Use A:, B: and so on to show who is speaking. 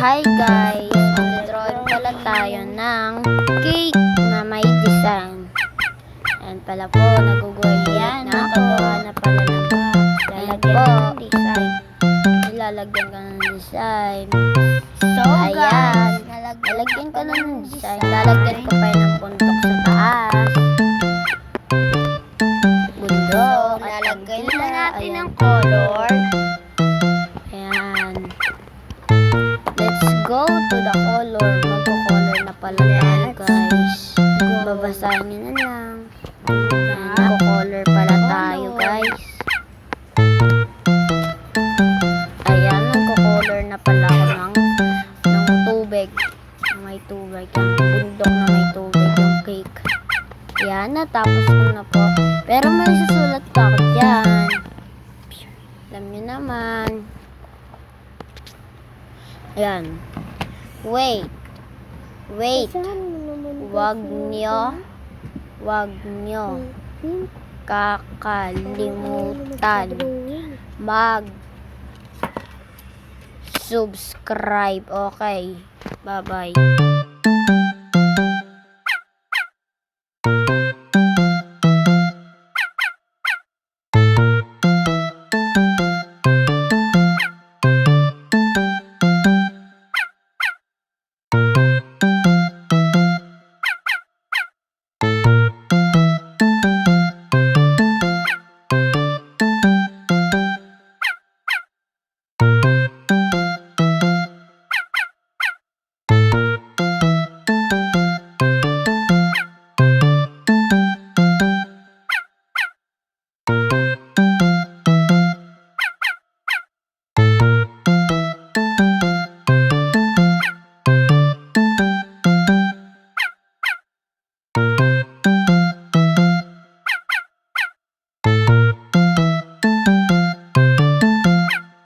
A: Hi guys! Mag-drawing pala tayo ng cake na may design. Ayan pala po, naguguhit na. Nakagawa na pala ng box. Lalagyan ka ng design. So ayan, lalagyan ko ng design. Lalagyan ko pa ng puntok sa taas. Bundok.
B: Lalagyan na natin ng color.
A: Ayan. Let's go to the color. Magko-color na pala tayo guys. Babasahin nyo na lang. Magko-color pala tayo guys. Ayan, magko-color na pala ako ng tubig. May tubig. Yung bundok na may tubig. Yung cake. Ayan, natapos ko na po. Pero may susulat pa ako dyan. Alam nyo naman. Ayan. Wait. Wag nyo kakalimutan mag-subscribe. Okay. Bye-bye.